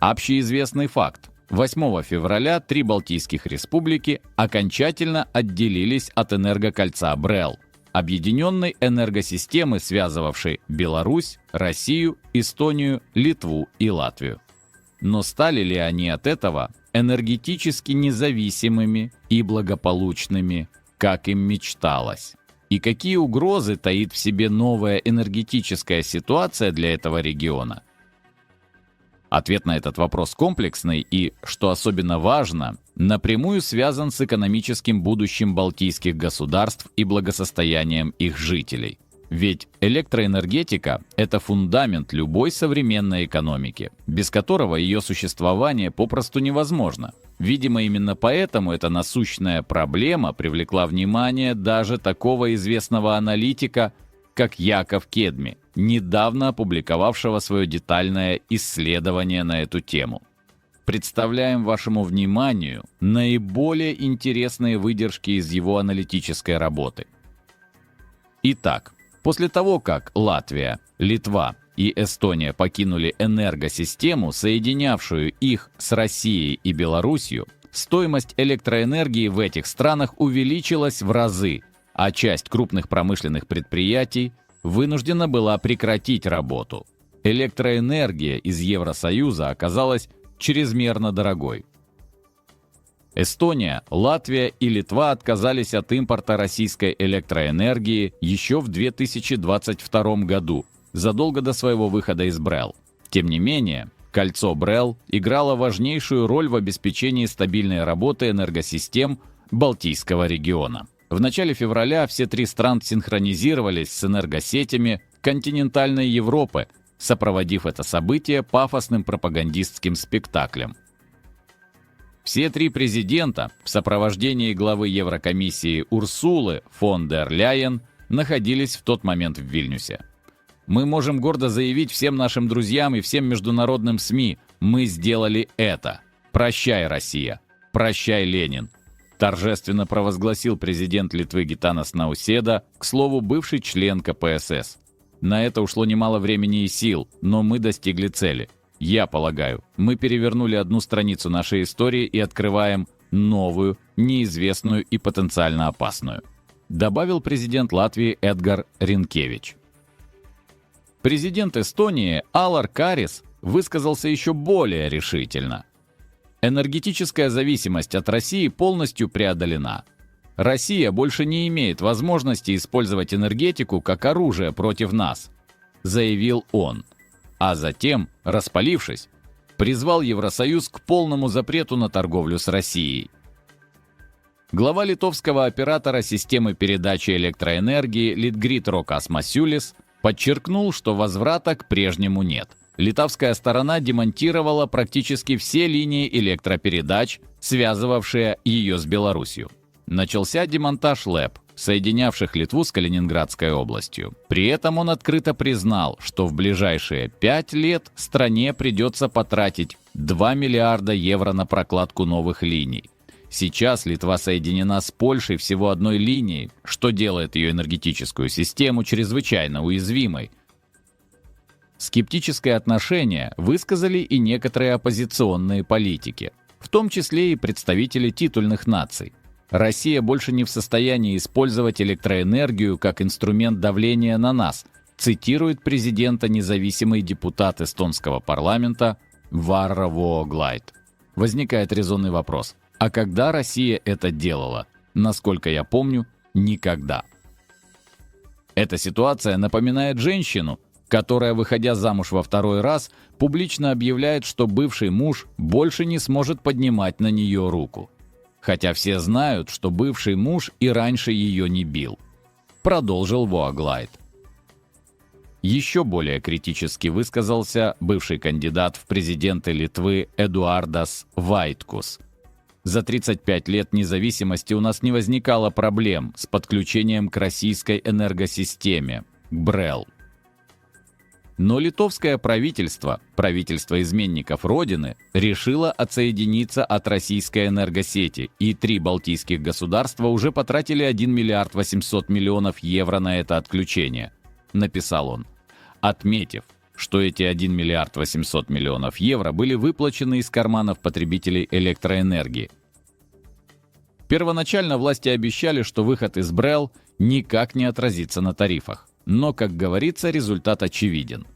Общеизвестный факт. 8 февраля 3 балтийских республики окончательно отделились от энергокольца БРЭЛЛ, объединенной энергосистемы, связывавшей Беларусь, Россию, Эстонию, Литву и Латвию. Но стали ли они от этого энергетически независимыми и благополучными, как им мечталось? И какие угрозы таит в себе новая энергетическая ситуация для этого региона? Ответ на этот вопрос комплексный и, что особенно важно, напрямую связан с экономическим будущим балтийских государств и благосостоянием их жителей. Ведь электроэнергетика – это фундамент любой современной экономики, без которого ее существование попросту невозможно. Видимо, именно поэтому эта насущная проблема привлекла внимание даже такого известного аналитика, как Яков Кедми, недавно опубликовавшего свое детальное исследование на эту тему. Представляем вашему вниманию наиболее интересные выдержки из его аналитической работы. Итак, после того, как Латвия, Литва и Эстония покинули энергосистему, соединявшую их с Россией и Белоруссией, стоимость электроэнергии в этих странах увеличилась в разы, а часть крупных промышленных предприятий вынуждена была прекратить работу. Электроэнергия из Евросоюза оказалась чрезмерно дорогой. Эстония, Латвия и Литва отказались от импорта российской электроэнергии еще в 2022 году, задолго до своего выхода из БРЭЛЛ. Тем не менее, кольцо БРЭЛЛ играло важнейшую роль в обеспечении стабильной работы энергосистем Балтийского региона. В начале февраля все 3 страны синхронизировались с энергосетями континентальной Европы, сопроводив это событие пафосным пропагандистским спектаклем. Все 3 президента в сопровождении главы Еврокомиссии Урсулы фон дер Ляйен находились в тот момент в Вильнюсе. Мы можем гордо заявить всем нашим друзьям и всем международным СМИ: мы сделали это. Прощай, Россия. Прощай, Ленин. Торжественно провозгласил президент Литвы Гитанас Науседа, к слову, бывший член КПСС. На это ушло немало времени и сил, но мы достигли цели. Я полагаю, мы перевернули одну страницу нашей истории и открываем новую, неизвестную и потенциально опасную, добавил президент Латвии Эдгар Ринкевич. Президент Эстонии Алар Карис высказался еще более решительно. Энергетическая зависимость от России полностью преодолена. Россия больше не имеет возможности использовать энергетику как оружие против нас, заявил он. А затем, распалившись, призвал Евросоюз к полному запрету на торговлю с Россией. Глава литовского оператора системы передачи электроэнергии Литгрид Рокас Масюлис подчеркнул, что возврата к прежнему нет. Литовская сторона демонтировала практически все линии электропередач, связывавшие ее с Белоруссией. Начался демонтаж ЛЭП, соединявших Литву с Калининградской областью. При этом он открыто признал, что в ближайшие 5 лет стране придется потратить 2 миллиарда евро на прокладку новых линий. Сейчас Литва соединена с Польшей всего одной линией, что делает ее энергетическую систему чрезвычайно уязвимой. Скептическое отношение высказали и некоторые оппозиционные политики, в том числе и представители титульных наций. Россия больше не в состоянии использовать электроэнергию как инструмент давления на нас, цитирует президента независимый депутат эстонского парламента Varro Vooglaid. Возникает резонный вопрос: а когда Россия это делала? Насколько я помню, никогда. Эта ситуация напоминает женщину, которая, выходя замуж во 2-й раз, публично объявляет, что бывший муж больше не сможет поднимать на нее руку. Хотя все знают, что бывший муж и раньше ее не бил. Продолжил Vooglaid. Еще более критически высказался бывший кандидат в президенты Литвы Эдуардас Вайткус. За 35 лет независимости у нас не возникало проблем с подключением к российской энергосистеме, к БРЭЛЛ. Но литовское правительство, правительство изменников Родины, решило отсоединиться от российской энергосети, и 3 балтийских государства уже потратили 1 миллиард 800 миллионов евро на это отключение, написал он, отметив, что эти 1 миллиард 800 миллионов евро были выплачены из карманов потребителей электроэнергии. Первоначально власти обещали, что выход из БРЭЛ никак не отразится на тарифах. Но, как говорится, результат очевиден.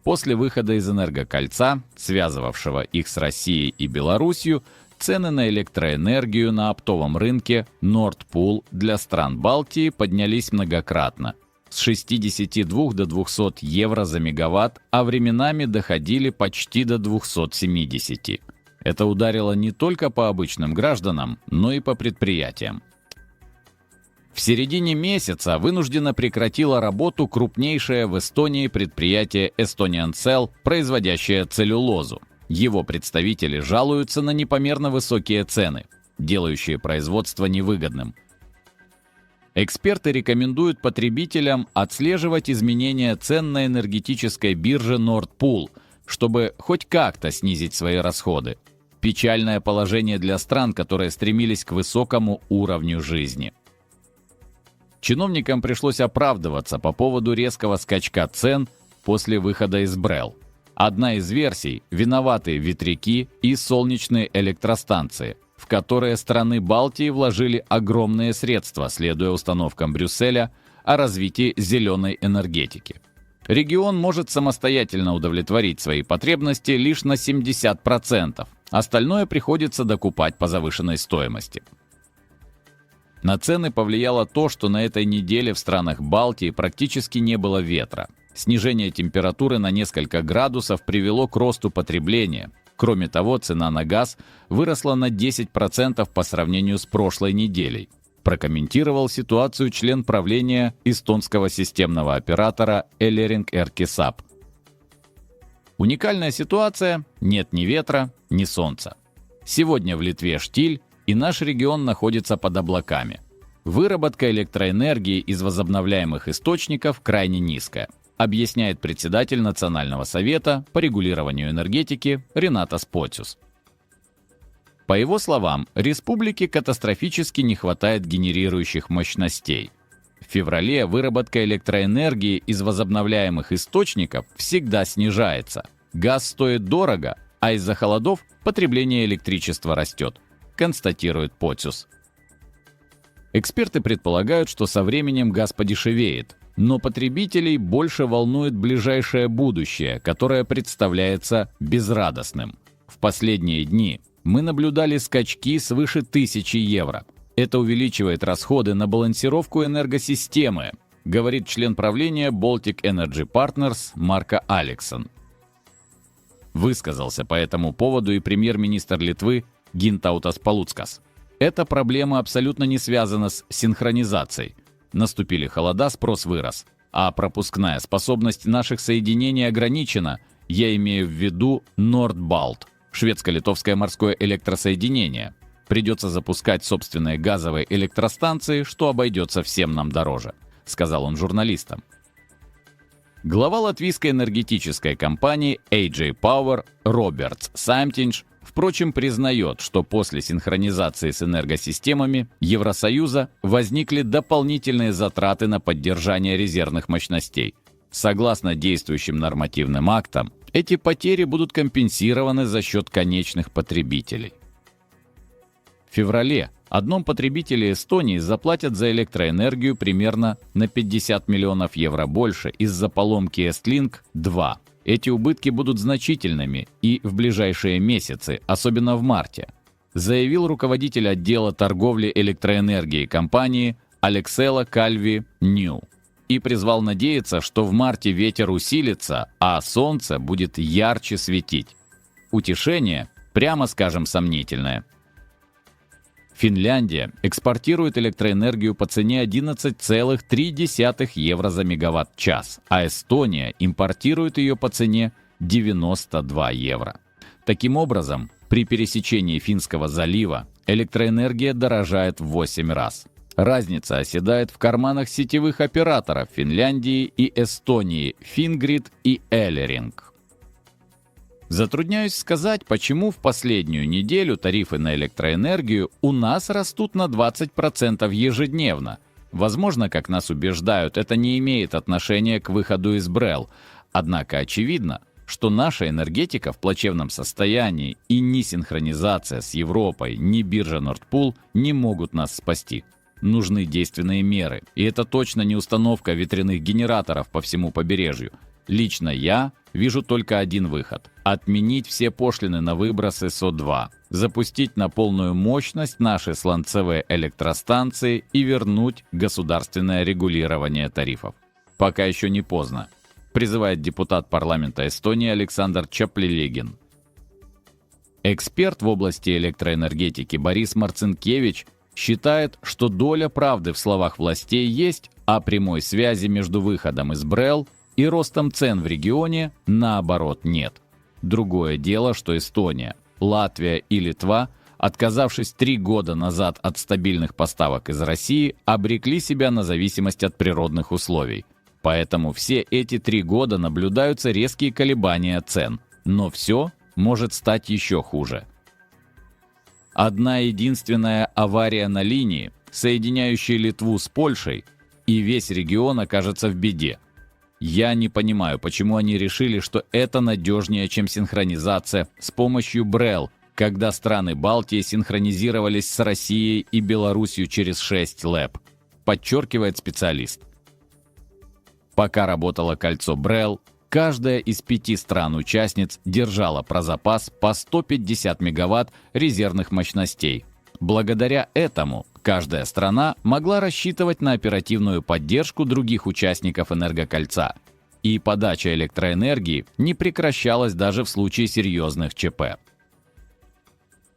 После выхода из энергокольца, связывавшего их с Россией и Белоруссией, цены на электроэнергию на оптовом рынке Nord Pool для стран Балтии поднялись многократно, с 62 до 200 евро за мегаватт, а временами доходили почти до 270. Это ударило не только по обычным гражданам, но и по предприятиям. В середине месяца вынужденно прекратило работу крупнейшее в Эстонии предприятие Estonian Cell, производящее целлюлозу. Его представители жалуются на непомерно высокие цены, делающие производство невыгодным. Эксперты рекомендуют потребителям отслеживать изменения цен на энергетической бирже Nord Pool, чтобы хоть как-то снизить свои расходы. Печальное положение для стран, которые стремились к высокому уровню жизни. Чиновникам пришлось оправдываться по поводу резкого скачка цен после выхода из БРЭЛ. Одна из версий – виноваты ветряки и солнечные электростанции, в которые страны Балтии вложили огромные средства, следуя установкам Брюсселя о развитии зеленой энергетики. Регион может самостоятельно удовлетворить свои потребности лишь на 70%, остальное приходится докупать по завышенной стоимости. На цены повлияло то, что на этой неделе в странах Балтии практически не было ветра. Снижение температуры на несколько градусов привело к росту потребления. Кроме того, цена на газ выросла на 10% по сравнению с прошлой неделей. Прокомментировал ситуацию член правления эстонского системного оператора Elering Erki. Уникальная ситуация – нет ни ветра, ни солнца. Сегодня в Литве штиль, и наш регион находится под облаками. Выработка электроэнергии из возобновляемых источников крайне низкая, объясняет председатель Национального совета по регулированию энергетики Ренатас Поциус. По его словам, республике катастрофически не хватает генерирующих мощностей. В феврале выработка электроэнергии из возобновляемых источников всегда снижается. Газ стоит дорого, а из-за холодов потребление электричества растет, констатирует Поциус. Эксперты предполагают, что со временем газ подешевеет, но потребителей больше волнует ближайшее будущее, которое представляется безрадостным. В последние дни мы наблюдали скачки свыше 1000 евро. Это увеличивает расходы на балансировку энергосистемы, говорит член правления Baltic Energy Partners Марко Алексон. Высказался по этому поводу и премьер-министр Литвы Гинтаутас Палуцкас. Эта проблема абсолютно не связана с синхронизацией. Наступили холода, спрос вырос, а пропускная способность наших соединений ограничена. Я имею в виду Nordbalt, шведско-литовское морское электросоединение. Придется запускать собственные газовые электростанции, что обойдется всем нам дороже, сказал он журналистам. Глава латвийской энергетической компании AJ Power Робертс Самтинш, впрочем, признает, что после синхронизации с энергосистемами Евросоюза возникли дополнительные затраты на поддержание резервных мощностей. Согласно действующим нормативным актам, эти потери будут компенсированы за счет конечных потребителей. В феврале одном потребителе Эстонии заплатят за электроэнергию примерно на 50 миллионов евро больше из-за поломки EstLink-2. Эти убытки будут значительными и в ближайшие месяцы, особенно в марте, заявил руководитель отдела торговли электроэнергией компании Алексела Кальви Нью и призвал надеяться, что в марте ветер усилится, а солнце будет ярче светить. Утешение, прямо скажем, сомнительное. Финляндия экспортирует электроэнергию по цене 11,3 евро за мегаватт-час, а Эстония импортирует ее по цене 92 евро. Таким образом, при пересечении Финского залива электроэнергия дорожает в 8 раз. Разница оседает в карманах сетевых операторов Финляндии и Эстонии Fingrid и Elering. Затрудняюсь сказать, почему в последнюю неделю тарифы на электроэнергию у нас растут на 20% ежедневно. Возможно, как нас убеждают, это не имеет отношения к выходу из БРЭЛ, Однако очевидно, что наша энергетика в плачевном состоянии, и ни синхронизация с Европой, ни биржа Nord Pool не могут нас спасти. Нужны действенные меры, и это точно не установка ветряных генераторов по всему побережью. Лично я вижу только один выход – отменить все пошлины на выбросы СО2, запустить на полную мощность наши сланцевые электростанции и вернуть государственное регулирование тарифов. Пока еще не поздно, призывает депутат парламента Эстонии Александр Чаплилегин. Эксперт в области электроэнергетики Борис Марцинкевич считает, что доля правды в словах властей есть, а прямой связи между выходом из БРЭЛ и ростом цен в регионе, наоборот, нет. Другое дело, что Эстония, Латвия и Литва, отказавшись 3 года назад от стабильных поставок из России, обрекли себя на зависимость от природных условий. Поэтому все эти 3 года наблюдаются резкие колебания цен. Но все может стать еще хуже. Одна единственная авария на линии, соединяющей Литву с Польшей, и весь регион окажется в беде. Я не понимаю, почему они решили, что это надежнее, чем синхронизация с помощью БРЭЛ, когда страны Балтии синхронизировались с Россией и Белоруссией через 6 ЛЭП, подчеркивает специалист. Пока работало кольцо БРЭЛ, каждая из 5 стран-участниц держала про запас по 150 мегаватт резервных мощностей. Благодаря этому каждая страна могла рассчитывать на оперативную поддержку других участников энергокольца, и подача электроэнергии не прекращалась даже в случае серьезных ЧП.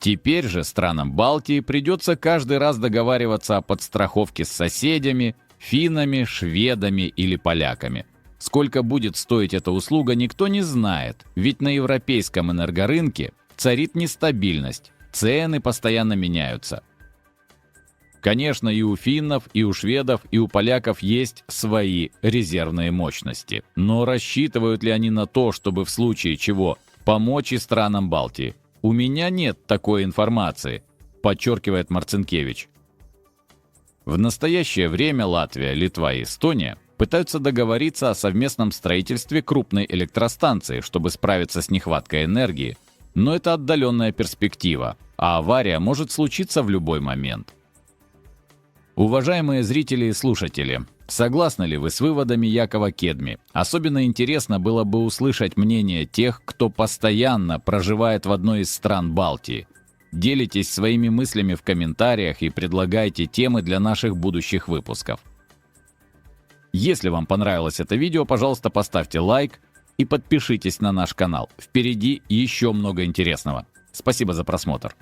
Теперь же странам Балтии придется каждый раз договариваться о подстраховке с соседями, финнами, шведами или поляками. Сколько будет стоить эта услуга, никто не знает, ведь на европейском энергорынке царит нестабильность, цены постоянно меняются. Конечно, и у финнов, и у шведов, и у поляков есть свои резервные мощности. Но рассчитывают ли они на то, чтобы в случае чего помочь и странам Балтии? У меня нет такой информации, подчеркивает Марцинкевич. В настоящее время Латвия, Литва и Эстония пытаются договориться о совместном строительстве крупной электростанции, чтобы справиться с нехваткой энергии, но это отдаленная перспектива, а авария может случиться в любой момент. Уважаемые зрители и слушатели, согласны ли вы с выводами Якова Кедми? Особенно интересно было бы услышать мнение тех, кто постоянно проживает в одной из стран Балтии. Делитесь своими мыслями в комментариях и предлагайте темы для наших будущих выпусков. Если вам понравилось это видео, пожалуйста, поставьте лайк и подпишитесь на наш канал. Впереди еще много интересного. Спасибо за просмотр.